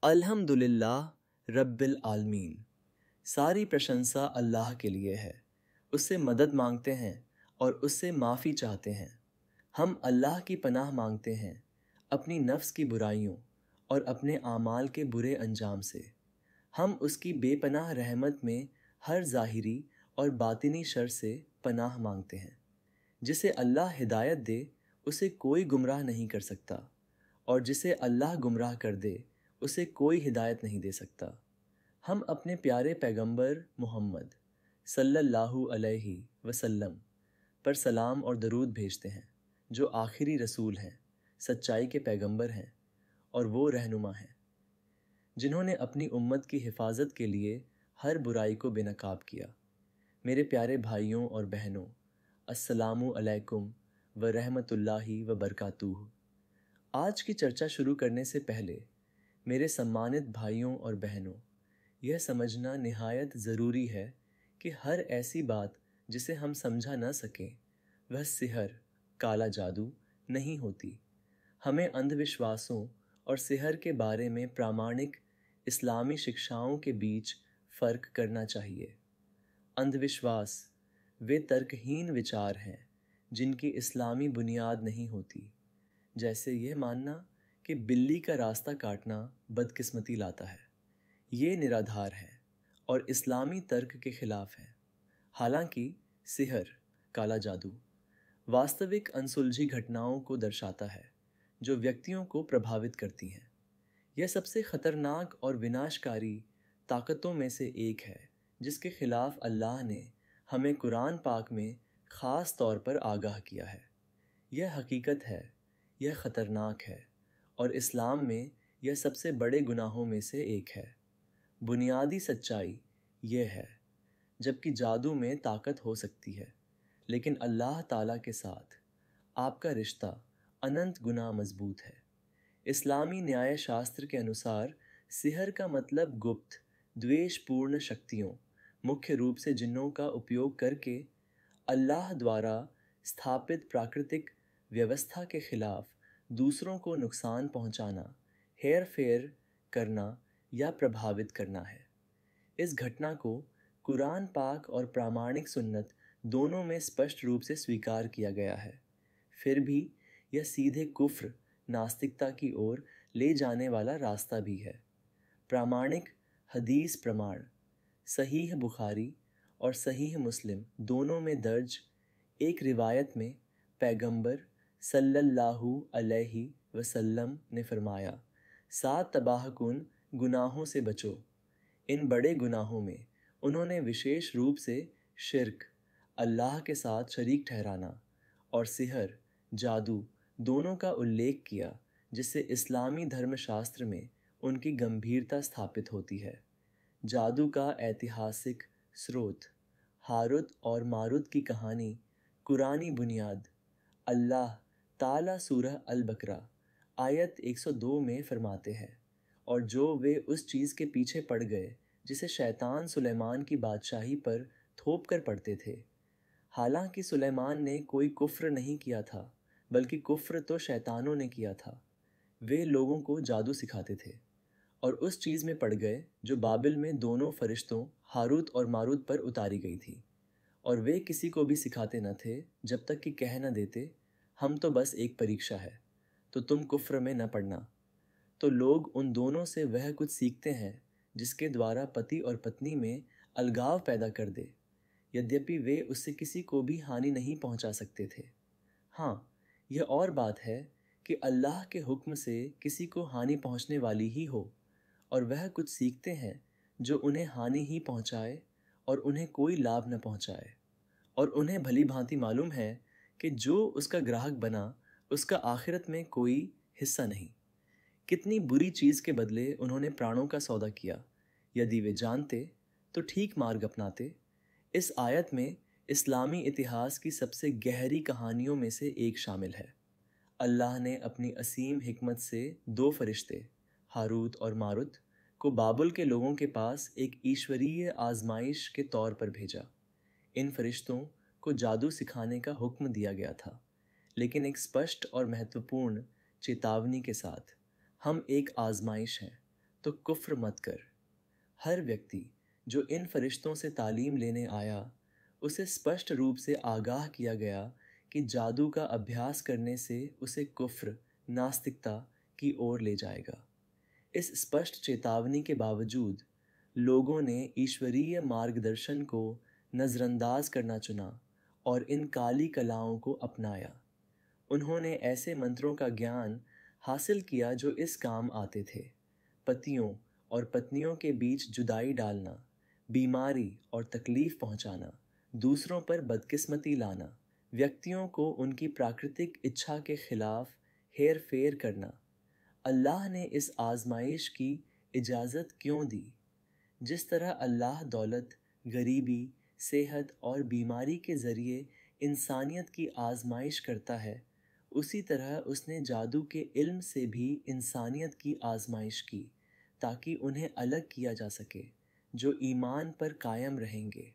अल्हम्दुलिल्लाह रब्बिल आलमीन। सारी प्रशंसा अल्लाह के लिए है। उससे मदद मांगते हैं और उससे माफ़ी चाहते हैं। हम अल्लाह की पनाह मांगते हैं अपनी नफ्स की बुराइयों और अपने आमाल के बुरे अंजाम से। हम उसकी बेपनाह रहमत में हर ज़ाहिरी और बातिनी शर से पनाह मांगते हैं। जिसे अल्लाह हिदायत दे उसे कोई गुमराह नहीं कर सकता, और जिसे अल्लाह गुमराह कर दे उसे कोई हिदायत नहीं दे सकता। हम अपने प्यारे पैगंबर मोहम्मद सल्लल्लाहु अलैहि वसल्लम पर सलाम और दरूद भेजते हैं, जो आखिरी रसूल हैं, सच्चाई के पैगंबर हैं और वो रहनुमा हैं, जिन्होंने अपनी उम्मत की हिफाजत के लिए हर बुराई को बेनकाब किया। मेरे प्यारे भाइयों और बहनों, अस्सलामु अलैकुम व रहमतुल्लाहि व बरकातुहू। आज की चर्चा शुरू करने से पहले मेरे सम्मानित भाइयों और बहनों, यह समझना निहायत ज़रूरी है कि हर ऐसी बात जिसे हम समझा न सकें वह सिहर, काला जादू नहीं होती। हमें अंधविश्वासों और सिहर के बारे में प्रामाणिक इस्लामी शिक्षाओं के बीच फ़र्क करना चाहिए। अंधविश्वास वे तर्कहीन विचार हैं जिनकी इस्लामी बुनियाद नहीं होती, जैसे यह मानना कि बिल्ली का रास्ता काटना बदकिस्मती लाता है। ये निराधार है और इस्लामी तर्क के खिलाफ है। हालांकि सिहर, काला जादू वास्तविक अनसुलझी घटनाओं को दर्शाता है जो व्यक्तियों को प्रभावित करती हैं। यह सबसे ख़तरनाक और विनाशकारी ताकतों में से एक है जिसके खिलाफ अल्लाह ने हमें कुरान पाक में ख़ास तौर पर आगाह किया है। यह हकीकत है, यह ख़तरनाक है और इस्लाम में यह सबसे बड़े गुनाहों में से एक है। बुनियादी सच्चाई यह है, जबकि जादू में ताकत हो सकती है, लेकिन अल्लाह ताला के साथ आपका रिश्ता अनंत गुना मजबूत है। इस्लामी न्याय शास्त्र के अनुसार सिहर का मतलब गुप्त, द्वेषपूर्ण शक्तियों, मुख्य रूप से जिन्नों का उपयोग करके अल्लाह द्वारा स्थापित प्राकृतिक व्यवस्था के खिलाफ दूसरों को नुकसान पहुंचाना, हेर फेर करना या प्रभावित करना है। इस घटना को कुरान पाक और प्रामाणिक सुन्नत दोनों में स्पष्ट रूप से स्वीकार किया गया है। फिर भी यह सीधे कुफ्र, नास्तिकता की ओर ले जाने वाला रास्ता भी है। प्रामाणिक हदीस प्रमाण सहीह बुखारी और सहीह मुस्लिम दोनों में दर्ज एक रिवायत में पैगंबर सल्लल्लाहु अलैहि वसल्लम ने फरमाया, 7 तबाहकुन गुनाहों से बचो। इन बड़े गुनाहों में उन्होंने विशेष रूप से शिर्क, अल्लाह के साथ शरीक ठहराना और सिहर, जादू दोनों का उल्लेख किया, जिससे इस्लामी धर्मशास्त्र में उनकी गंभीरता स्थापित होती है। जादू का ऐतिहासिक स्रोत हारुत और मारुत की कहानी कुरानी बुनियाद अल्लाह ताला सूरह अल-बकरा आयत 102 में फरमाते हैं, और जो वे उस चीज़ के पीछे पड़ गए जिसे शैतान सुलेमान की बादशाही पर थोप कर पढ़ते थे। हालांकि सुलेमान ने कोई कुफ्र नहीं किया था, बल्कि कुफ्र तो शैतानों ने किया था। वे लोगों को जादू सिखाते थे और उस चीज़ में पड़ गए जो बाबिल में दोनों फरिश्तों हारूत और मारूत पर उतारी गई थी, और वे किसी को भी सिखाते न थे जब तक कि कह न देते, हम तो बस एक परीक्षा है, तो तुम कुफ्र में न पड़ना। तो लोग उन दोनों से वह कुछ सीखते हैं जिसके द्वारा पति और पत्नी में अलगाव पैदा कर दे, यद्यपि वे उससे किसी को भी हानि नहीं पहुंचा सकते थे। हाँ, यह और बात है कि अल्लाह के हुक्म से किसी को हानि पहुंचने वाली ही हो, और वह कुछ सीखते हैं जो उन्हें हानि ही पहुंचाए और उन्हें कोई लाभ न पहुंचाए, और उन्हें भली भांति मालूम है कि जो उसका ग्राहक बना उसका आखिरत में कोई हिस्सा नहीं। कितनी बुरी चीज़ के बदले उन्होंने प्राणों का सौदा किया। यदि वे जानते तो ठीक मार्ग अपनाते। इस आयत में इस्लामी इतिहास की सबसे गहरी कहानियों में से एक शामिल है। अल्लाह ने अपनी असीम हिकमत से 2 फरिश्ते हारूत और मारुत को बाबुल के लोगों के पास एक ईश्वरीय आजमाइश के तौर पर भेजा। इन फरिश्तों को जादू सिखाने का हुक्म दिया गया था, लेकिन एक स्पष्ट और महत्वपूर्ण चेतावनी के साथ, हम एक आजमाइश हैं, तो कुफ्र मत कर। हर व्यक्ति जो इन फरिश्तों से तालीम लेने आया, उसे स्पष्ट रूप से आगाह किया गया कि जादू का अभ्यास करने से उसे कुफ्र, नास्तिकता की ओर ले जाएगा। इस स्पष्ट चेतावनी के बावजूद लोगों ने ईश्वरीय मार्गदर्शन को नज़रअंदाज करना चुना और इन काली कलाओं को अपनाया। उन्होंने ऐसे मंत्रों का ज्ञान हासिल किया जो इस काम आते थे: पतियों और पत्नियों के बीच जुदाई डालना, बीमारी और तकलीफ पहुंचाना, दूसरों पर बदकिस्मती लाना, व्यक्तियों को उनकी प्राकृतिक इच्छा के खिलाफ हेर फेर करना। अल्लाह ने इस आजमाइश की इजाज़त क्यों दी? जिस तरह अल्लाह दौलत, गरीबी, सेहत और बीमारी के ज़रिए इंसानियत की आजमाइश करता है, उसी तरह उसने जादू के इल्म से भी इंसानियत की आजमाइश की, ताकि उन्हें अलग किया जा सके, जो ईमान पर कायम रहेंगे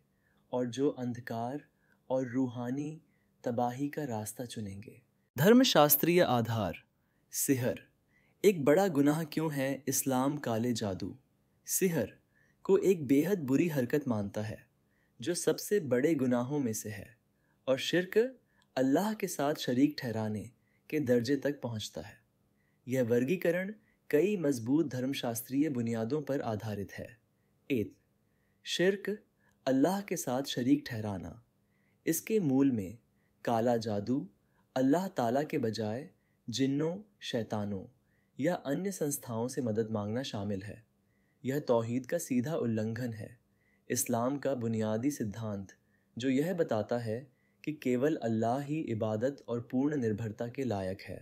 और जो अंधकार और रूहानी तबाही का रास्ता चुनेंगे। धर्मशास्त्रीय आधार। सिहर एक बड़ा गुनाह क्यों है? इस्लाम काले जादू, सिहर को एक बेहद बुरी हरकत मानता है, जो सबसे बड़े गुनाहों में से है, और शिर्क अल्लाह के साथ शरीक ठहराने के दर्जे तक पहुंचता है। यह वर्गीकरण कई मजबूत धर्मशास्त्रीय बुनियादों पर आधारित है। एक, शिर्क अल्लाह के साथ शरीक ठहराना। इसके मूल में काला जादू अल्लाह ताला के बजाय जिन्नों, शैतानों या अन्य संस्थाओं से मदद मांगना शामिल है। यह तौहीद का सीधा उल्लंघन है। इस्लाम का बुनियादी सिद्धांत, जो यह बताता है कि केवल अल्लाह ही इबादत और पूर्ण निर्भरता के लायक है।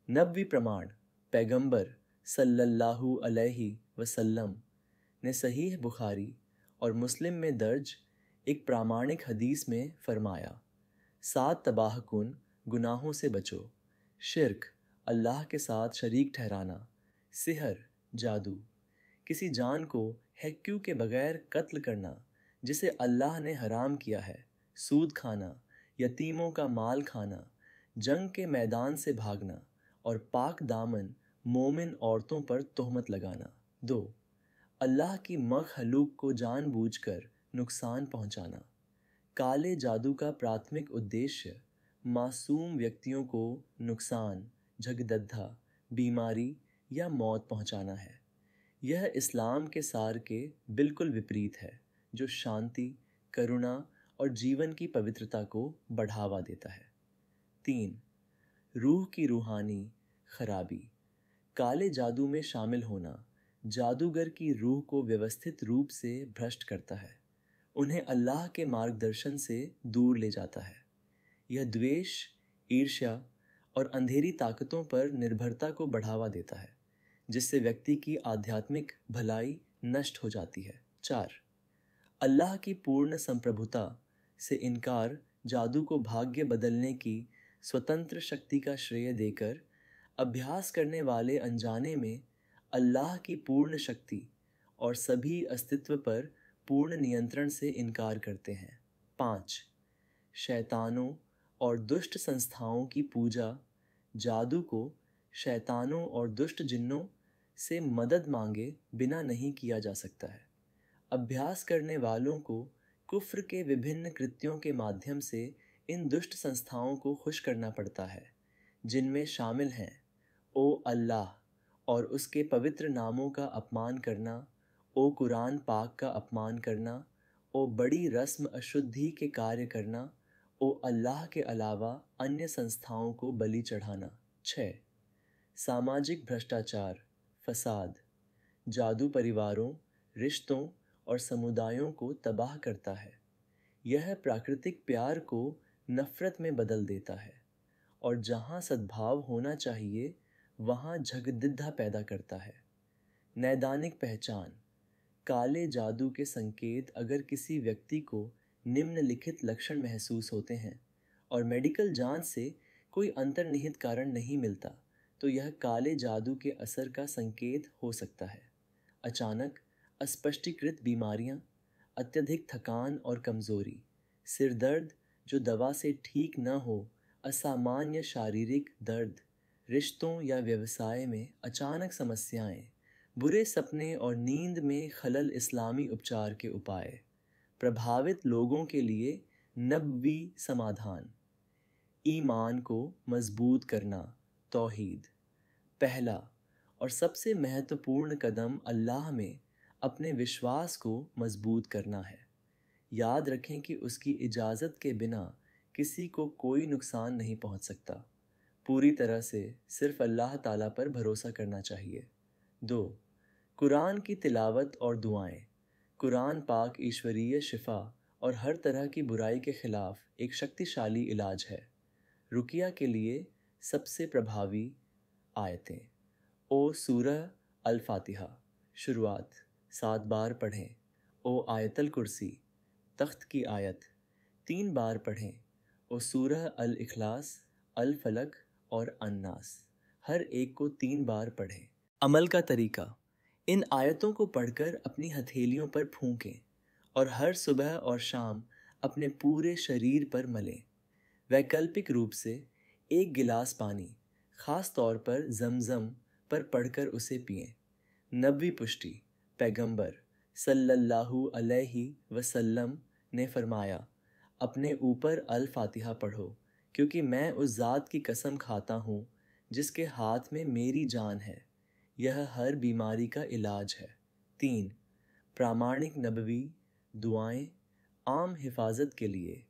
नबवी प्रमाण पैगंबर सल्लल्लाहु अलैहि वसल्लम ने सहीह बुखारी और मुस्लिम में दर्ज एक प्रामाणिक हदीस में फरमाया: 7 तबाहकुन गुनाहों से बचो। शिर्क अल्लाह के साथ शरीक ठहराना, सिहर जादू, किसी जान को हैक्यू के बगैर कत्ल करना जिसे अल्लाह ने हराम किया है, सूद खाना, यतीमों का माल खाना, जंग के मैदान से भागना और पाक दामन मोमिन औरतों पर तोहमत लगाना। 2, अल्लाह की मखलूक को जानबूझकर नुकसान पहुंचाना। काले जादू का प्राथमिक उद्देश्य मासूम व्यक्तियों को नुकसान, झगदद्धा, बीमारी या मौत पहुंचाना है। यह इस्लाम के सार के बिल्कुल विपरीत है, जो शांति, करुणा और जीवन की पवित्रता को बढ़ावा देता है। 3, रूह की रूहानी खराबी। काले जादू में शामिल होना जादूगर की रूह को व्यवस्थित रूप से भ्रष्ट करता है, उन्हें अल्लाह के मार्गदर्शन से दूर ले जाता है। यह द्वेष, ईर्ष्या और अंधेरी ताकतों पर निर्भरता को बढ़ावा देता है, जिससे व्यक्ति की आध्यात्मिक भलाई नष्ट हो जाती है। 4, अल्लाह की पूर्ण संप्रभुता से इनकार जादू को भाग्य बदलने की स्वतंत्र शक्ति का श्रेय देकर अभ्यास करने वाले अनजाने में अल्लाह की पूर्ण शक्ति और सभी अस्तित्व पर पूर्ण नियंत्रण से इनकार करते हैं। 5, शैतानों और दुष्ट संस्थाओं की पूजा जादू को शैतानों और दुष्ट जिन्नों से मदद मांगे बिना नहीं किया जा सकता है। अभ्यास करने वालों को कुफ्र के विभिन्न कृत्यों के माध्यम से इन दुष्ट संस्थाओं को खुश करना पड़ता है, जिनमें शामिल हैं ओ अल्लाह और उसके पवित्र नामों का अपमान करना, ओ कुरान पाक का अपमान करना, ओ बड़ी रस्म अशुद्धि के कार्य करना, ओ अल्लाह के अलावा अन्य संस्थाओं को बलि चढ़ाना। 6, सामाजिक भ्रष्टाचार, फसाद। जादू परिवारों, रिश्तों और समुदायों को तबाह करता है। यह प्राकृतिक प्यार को नफरत में बदल देता है और जहाँ सद्भाव होना चाहिए वहाँ झगड़िद्धा पैदा करता है। नैदानिक पहचान। काले जादू के संकेत अगर किसी व्यक्ति को निम्नलिखित लक्षण महसूस होते हैं और मेडिकल जांच से कोई अंतर्निहित कारण नहीं मिलता, तो यह काले जादू के असर का संकेत हो सकता है। अचानक अस्पष्टीकृत बीमारियां, अत्यधिक थकान और कमज़ोरी, सिर दर्द जो दवा से ठीक न हो, असामान्य शारीरिक दर्द, रिश्तों या व्यवसाय में अचानक समस्याएं, बुरे सपने और नींद में खलल इस्लामी उपचार के उपाय। प्रभावित लोगों के लिए नबवी समाधान। ईमान को मजबूत करना, तौहीद। पहला और सबसे महत्वपूर्ण कदम अल्लाह में अपने विश्वास को मजबूत करना है। याद रखें कि उसकी इजाज़त के बिना किसी को कोई नुकसान नहीं पहुंच सकता। पूरी तरह से सिर्फ अल्लाह ताला पर भरोसा करना चाहिए। 2. कुरान की तिलावत और दुआएं। कुरान पाक ईश्वरीय शिफा और हर तरह की बुराई के खिलाफ एक शक्तिशाली इलाज है। रुकिया के लिए सबसे प्रभावी आयतें। ओ सूरह अल फातिहा, शुरुआत 7 बार पढ़ें। ओ आयतल कुर्सी, तख्त की आयत 3 बार पढ़ें। ओ सूरह अल इखलास, अल फलक और अन्नास, हर एक को 3 बार पढ़ें। अमल का तरीका। इन आयतों को पढ़कर अपनी हथेलियों पर फूंकें और हर सुबह और शाम अपने पूरे शरीर पर मलें। वैकल्पिक रूप से 1 गिलास पानी, ख़ास तौर पर जमज़म पर पढ़कर उसे पिएं। नबवी पुष्टि। पैगंबर सल्लल्लाहु अलैहि वसल्लम ने फरमाया, अपने ऊपर अल फातिहा पढ़ो, क्योंकि मैं उस ज़ात की कसम खाता हूँ जिसके हाथ में मेरी जान है, यह हर बीमारी का इलाज है। 3. प्रामाणिक नबवी दुआएं आम हिफाजत के लिए।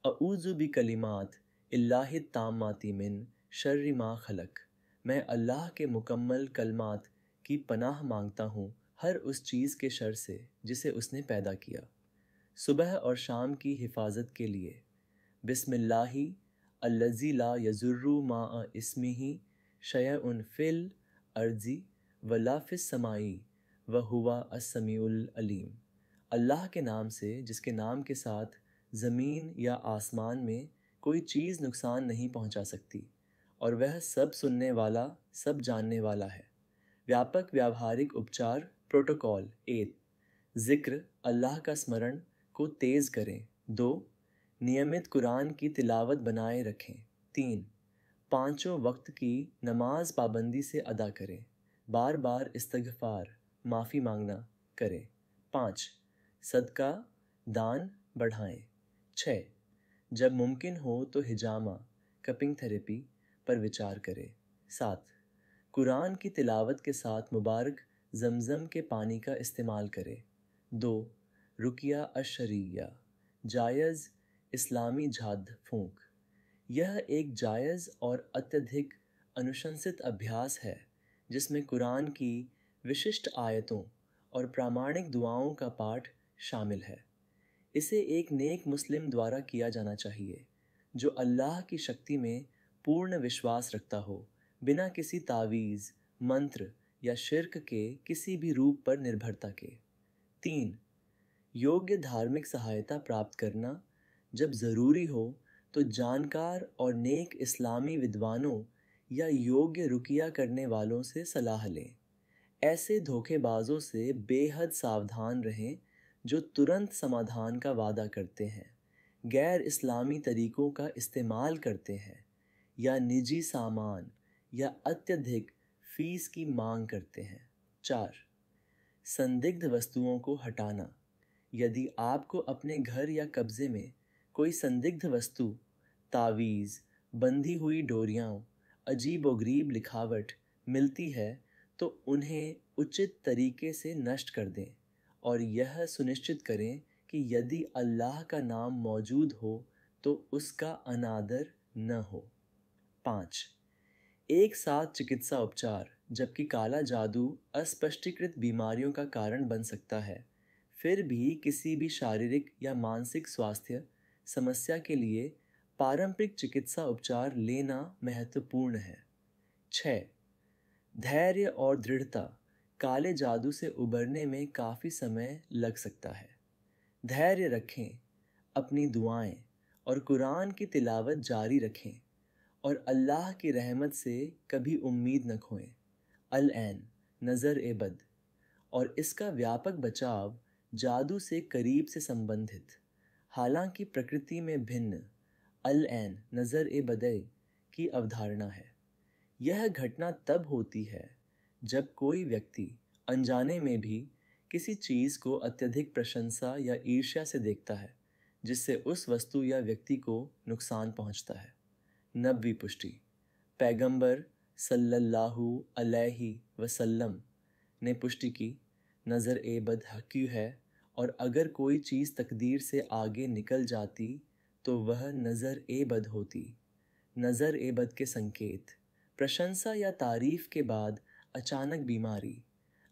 अऊज़ु बिकलिमात इल्लाहि ताम्माति मिन शर्रि मा खलक, मैं अल्लाह के मुकम्मल कलमात की पनाह मांगता हूँ हर उस चीज़ के शर से जिसे उसने पैदा किया। सुबह और शाम की हिफाजत के लिए। बिस्मिल्लाहि अल्लज़ी ला यज़ुर्रु माअ इस्मिही शयउन फिल अर्ज़ी वला फिस समाई व हुवा अस्समीउल अलीम। अल्लाह के नाम से जिसके नाम के साथ ज़मीन या आसमान में कोई चीज़ नुकसान नहीं पहुंचा सकती, और वह सब सुनने वाला, सब जानने वाला है। व्यापक व्यावहारिक उपचार प्रोटोकॉल। 1. ज़िक्र अल्लाह का स्मरण को तेज़ करें। 2. नियमित कुरान की तिलावत बनाए रखें। 3. पाँचों वक्त की नमाज पाबंदी से अदा करें। बार बार इस्तग़फ़ार, माफ़ी मांगना करें। 5. सदका दान बढ़ाएं। 6. जब मुमकिन हो तो हिजामा, कपिंग थेरेपी पर विचार करें। 7. कुरान की तिलावत के साथ मुबारक जमज़म के पानी का इस्तेमाल करें। 2. रुकिया अशरिया, जायज़ इस्लामी झाड़ फूंक। यह एक जायज़ और अत्यधिक अनुशंसित अभ्यास है जिसमें कुरान की विशिष्ट आयतों और प्रामाणिक दुआओं का पाठ शामिल है। इसे एक नेक मुस्लिम द्वारा किया जाना चाहिए जो अल्लाह की शक्ति में पूर्ण विश्वास रखता हो, बिना किसी तावीज़, मंत्र या शिर्क के किसी भी रूप पर निर्भरता के। 3. योग्य धार्मिक सहायता प्राप्त करना। जब ज़रूरी हो तो जानकार और नेक इस्लामी विद्वानों या योग्य रुकिया करने वालों से सलाह लें। ऐसे धोखेबाजों से बेहद सावधान रहें जो तुरंत समाधान का वादा करते हैं, गैर इस्लामी तरीक़ों का इस्तेमाल करते हैं या निजी सामान या अत्यधिक फ़ीस की मांग करते हैं। 4. संदिग्ध वस्तुओं को हटाना। यदि आपको अपने घर या कब्ज़े में कोई संदिग्ध वस्तु, तावीज़, बंधी हुई डोरियां, अजीबोगरीब लिखावट मिलती है तो उन्हें उचित तरीके से नष्ट कर दें और यह सुनिश्चित करें कि यदि अल्लाह का नाम मौजूद हो तो उसका अनादर न हो। 5. एक साथ चिकित्सा उपचार। जबकि काला जादू अस्पष्टीकृत बीमारियों का कारण बन सकता है, फिर भी किसी भी शारीरिक या मानसिक स्वास्थ्य समस्या के लिए पारंपरिक चिकित्सा उपचार लेना महत्वपूर्ण है। 6. धैर्य और दृढ़ता। काले जादू से उबरने में काफ़ी समय लग सकता है। धैर्य रखें, अपनी दुआएं और कुरान की तिलावत जारी रखें और अल्लाह की रहमत से कभी उम्मीद न खोएं। अल-ऐन नज़र-ए-बद और इसका व्यापक बचाव जादू से करीब से संबंधित, हालांकि प्रकृति में भिन्न, अल-ऐन नज़र-ए-बद की अवधारणा है। यह घटना तब होती है जब कोई व्यक्ति अनजाने में भी किसी चीज़ को अत्यधिक प्रशंसा या ईर्ष्या से देखता है, जिससे उस वस्तु या व्यक्ति को नुकसान पहुंचता है। 90वीं पुष्टि। पैगंबर सल्लल्लाहु अलैहि वसल्लम ने पुष्टि की, नज़र ए बद हक़ी है, और अगर कोई चीज़ तकदीर से आगे निकल जाती तो वह नज़र ए बद होती। नज़र ए बद के संकेत: प्रशंसा या तारीफ के बाद अचानक बीमारी,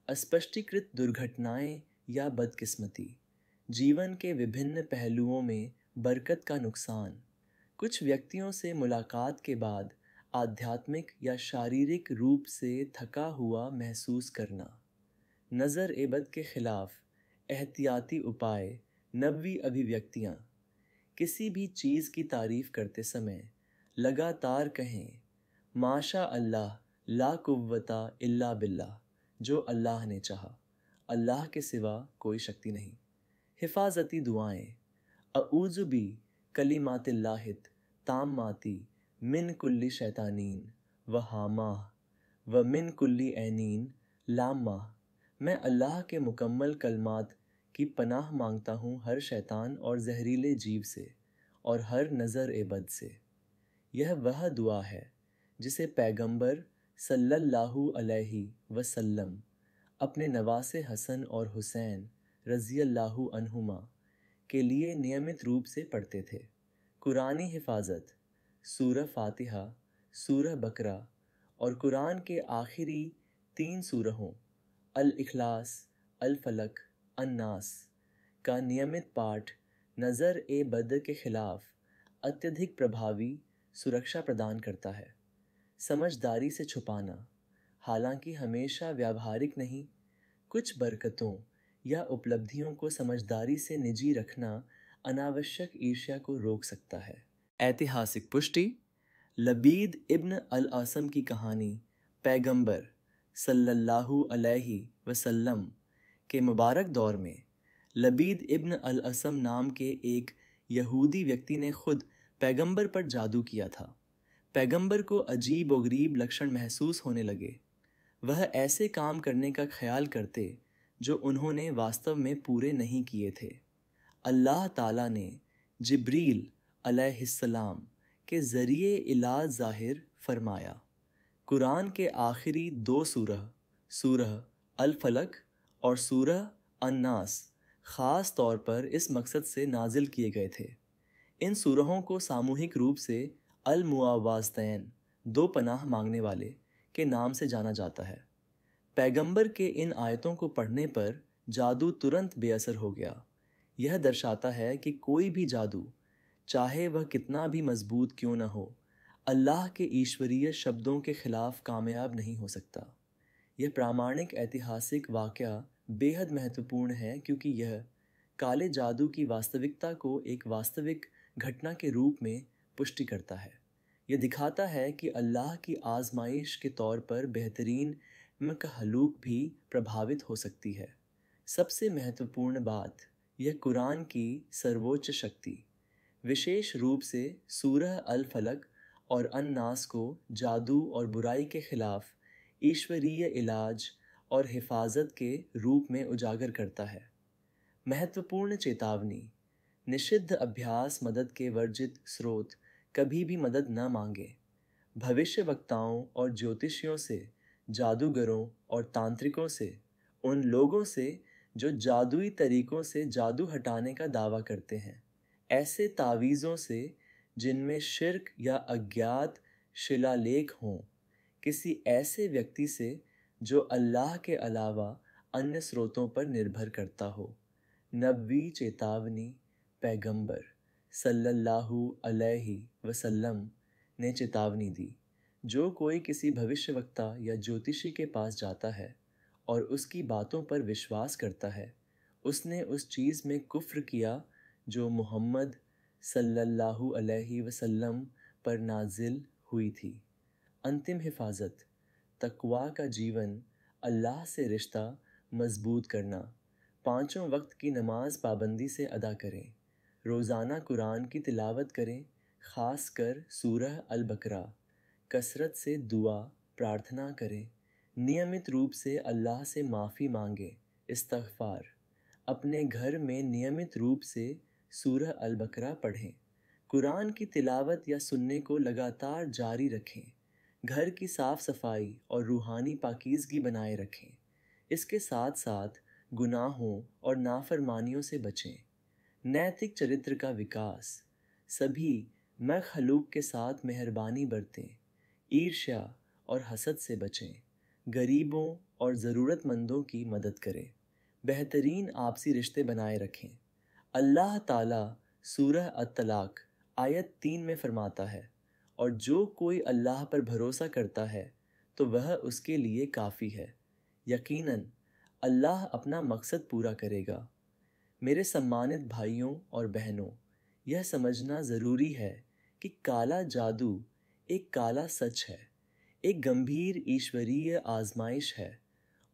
अस्पष्टीकृत दुर्घटनाएं या बदकिस्मती, जीवन के विभिन्न पहलुओं में बरकत का नुकसान, कुछ व्यक्तियों से मुलाकात के बाद आध्यात्मिक या शारीरिक रूप से थका हुआ महसूस करना। नज़र ए बद के खिलाफ एहतियाती उपाय। 90वीं अभिव्यक्तियाँ। किसी भी चीज़ की तारीफ करते समय लगातार कहें, माशा अल्लाह ला कुव्वता इल्ला बिल्लाह, जो अल्लाह ने चाहा, अल्लाह के सिवा कोई शक्ति नहीं। हिफाजती दुआएं। अऊज़ु बी कलिमातिल्लाहित ताम्माती मिन कुल्ली शैतानीन व हामाह व मिन कुल्ली ऐनीन लाम्माह। मैं अल्लाह के मुकम्मल कलमात की पनाह मांगता हूँ हर शैतान और जहरीले जीव से और हर नज़र ए बद से। यह वह दुआ है जिसे पैगंबर सल्लल्लाहु अलैहि वसल्लम अपने नवासे हसन और हुसैन रज़ियल्लाहु अन्हुमा के लिए नियमित रूप से पढ़ते थे। कुरानी हिफाजत। सूरह फातिहा, सूरह बकरा और कुरान के आखिरी 3 सूरहों अल इखलास, अल फलक, अन्नास का नियमित पाठ नज़र ए बद के खिलाफ अत्यधिक प्रभावी सुरक्षा प्रदान करता है। समझदारी से छुपाना। हालांकि हमेशा व्यावहारिक नहीं, कुछ बरकतों या उपलब्धियों को समझदारी से निजी रखना अनावश्यक ईर्ष्या को रोक सकता है। ऐतिहासिक पुष्टि। लबीद इब्न अल आसम की कहानी पैगंबर सल्लल्लाहु अलैहि वसल्लम के मुबारक दौर में लबीद इब्न अल असम नाम के एक यहूदी व्यक्ति ने खुद पैगंबर पर जादू किया था। पैगंबर को अजीब व गरीब लक्षण महसूस होने लगे। वह ऐसे काम करने का ख्याल करते जो उन्होंने वास्तव में पूरे नहीं किए थे। अल्लाह ताला ने जिब्रील अलैहिस्सलाम के ज़रिए इलाज ज़ाहिर फरमाया। कुरान के आखिरी 2 सूरह, सूरह अल फलक और सूरह अन्नास ख़ास तौर पर इस मकसद से नाजिल किए गए थे। इन सूरहों को सामूहिक रूप से अल मुआवाज़तैन, 2 पनाह मांगने वाले, के नाम से जाना जाता है। पैगंबर के इन आयतों को पढ़ने पर जादू तुरंत बेअसर हो गया। यह दर्शाता है कि कोई भी जादू, चाहे वह कितना भी मजबूत क्यों न हो, अल्लाह के ईश्वरीय शब्दों के खिलाफ कामयाब नहीं हो सकता। यह प्रामाणिक ऐतिहासिक वाक़या बेहद महत्वपूर्ण है क्योंकि यह काले जादू की वास्तविकता को एक वास्तविक घटना के रूप में पुष्टि करता है। यह दिखाता है कि अल्लाह की आजमाइश के तौर पर बेहतरीन मकहलूक भी प्रभावित हो सकती है। सबसे महत्वपूर्ण बात, यह कुरान की सर्वोच्च शक्ति, विशेष रूप से सूरह अल फलक और अन्नास को जादू और बुराई के खिलाफ ईश्वरीय इलाज और हिफाजत के रूप में उजागर करता है। महत्वपूर्ण चेतावनी। निषिद्ध अभ्यास मदद के वर्जित स्रोत कभी भी मदद न मांगे। भविष्यवक्ताओं और ज्योतिषियों से, जादूगरों और तांत्रिकों से, उन लोगों से जो जादुई तरीकों से जादू हटाने का दावा करते हैं, ऐसे तावीज़ों से जिनमें शिर्क या अज्ञात शिलालेख हों, किसी ऐसे व्यक्ति से जो अल्लाह के अलावा अन्य स्रोतों पर निर्भर करता हो। 90वीं चेतावनी। पैगंबर सल्लल्लाहु अलैहि वसल्लम ने चेतावनी दी, जो कोई किसी भविष्यवक्ता या ज्योतिषी के पास जाता है और उसकी बातों पर विश्वास करता है, उसने उस चीज़ में कुफ्र किया जो मोहम्मद सल्लल्लाहु अलैहि वसल्लम पर नाजिल हुई थी। अंतिम हिफाजत। तकवा का जीवन, अल्लाह से रिश्ता मजबूत करना। 5 वक्त की नमाज पाबंदी से अदा करें। रोज़ाना कुरान की तिलावत करें, ख़ास कर सूरह अल बकरा। कसरत से दुआ प्रार्थना करें। नियमित रूप से अल्लाह से माफ़ी मांगे, इस्तग़फ़ार। अपने घर में नियमित रूप से सूरह अल बकरा पढ़ें। कुरान की तिलावत या सुनने को लगातार जारी रखें। घर की साफ़ सफाई और रूहानी पाकीज़गी बनाए रखें। इसके साथ साथ गुनाहों और नाफरमानियों से बचें। नैतिक चरित्र का विकास। सभी मखलूक के साथ मेहरबानी बरतें। ईर्ष्या और हसद से बचें। गरीबों और ज़रूरतमंदों की मदद करें। बेहतरीन आपसी रिश्ते बनाए रखें। अल्लाह ताला सूरह अत-तलाक आयत 3 में फरमाता है, और जो कोई अल्लाह पर भरोसा करता है तो वह उसके लिए काफ़ी है। यकीनन अल्लाह अपना मकसद पूरा करेगा। मेरे सम्मानित भाइयों और बहनों, यह समझना ज़रूरी है कि काला जादू एक काला सच है, एक गंभीर ईश्वरीय आजमाइश है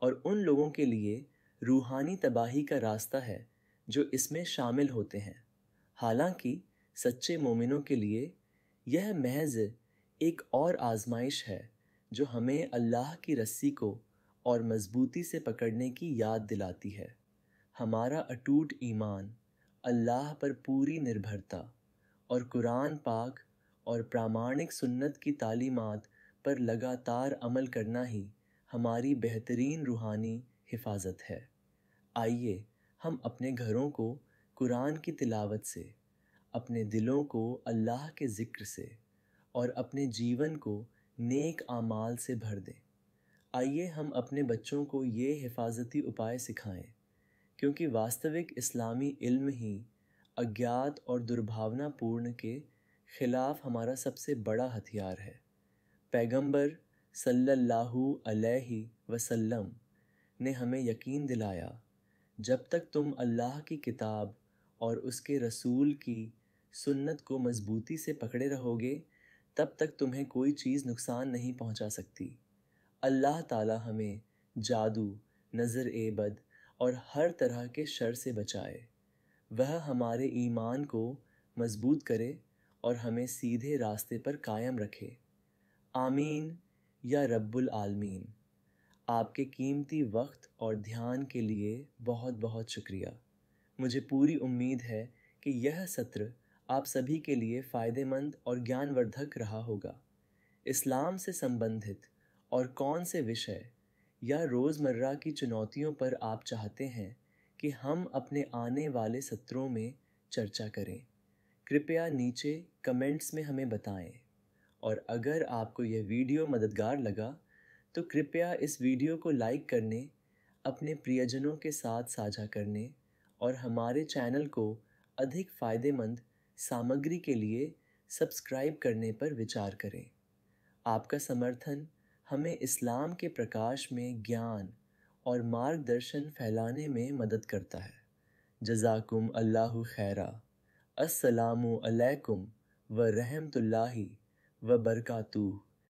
और उन लोगों के लिए रूहानी तबाही का रास्ता है जो इसमें शामिल होते हैं। हालांकि सच्चे मोमिनों के लिए यह महज एक और आजमाइश है जो हमें अल्लाह की रस्सी को और मजबूती से पकड़ने की याद दिलाती है। हमारा अटूट ईमान, अल्लाह पर पूरी निर्भरता और कुरान पाक और प्रामाणिक सुन्नत की तालीमात पर लगातार अमल करना ही हमारी बेहतरीन रूहानी हिफाजत है। आइए हम अपने घरों को कुरान की तिलावत से, अपने दिलों को अल्लाह के ज़िक्र से और अपने जीवन को नेक आमाल से भर दें। आइए हम अपने बच्चों को ये हिफाजती उपाय सिखाएं, क्योंकि वास्तविक इस्लामी इल्म ही अज्ञात और दुर्भावनापूर्ण के ख़िलाफ़ हमारा सबसे बड़ा हथियार है। पैगंबर सल्लल्लाहु अलैहि वसल्लम ने हमें यकीन दिलाया, जब तक तुम अल्लाह की किताब और उसके रसूल की सुन्नत को मज़बूती से पकड़े रहोगे, तब तक तुम्हें कोई चीज़ नुकसान नहीं पहुंचा सकती। अल्लाह ताला हमें जादू, नज़र-ए-बद और हर तरह के शर से बचाए। वह हमारे ईमान को मजबूत करे और हमें सीधे रास्ते पर कायम रखे। आमीन या रब्बुल आलमीन। आपके कीमती वक्त और ध्यान के लिए बहुत बहुत शुक्रिया। मुझे पूरी उम्मीद है कि यह सत्र आप सभी के लिए फ़ायदेमंद और ज्ञानवर्धक रहा होगा। इस्लाम से संबंधित और कौन से विषय या रोज़मर्रा की चुनौतियों पर आप चाहते हैं कि हम अपने आने वाले सत्रों में चर्चा करें, कृपया नीचे कमेंट्स में हमें बताएं। और अगर आपको यह वीडियो मददगार लगा तो कृपया इस वीडियो को लाइक करने, अपने प्रियजनों के साथ साझा करने और हमारे चैनल को अधिक फ़ायदेमंद सामग्री के लिए सब्सक्राइब करने पर विचार करें। आपका समर्थन हमें इस्लाम के प्रकाश में ज्ञान और मार्गदर्शन फैलाने में मदद करता है। जज़ाकुम अल्लाहु खैरा। अस्सलामु अलैकुम व रहमतुल्लाहि व बरकातुहू।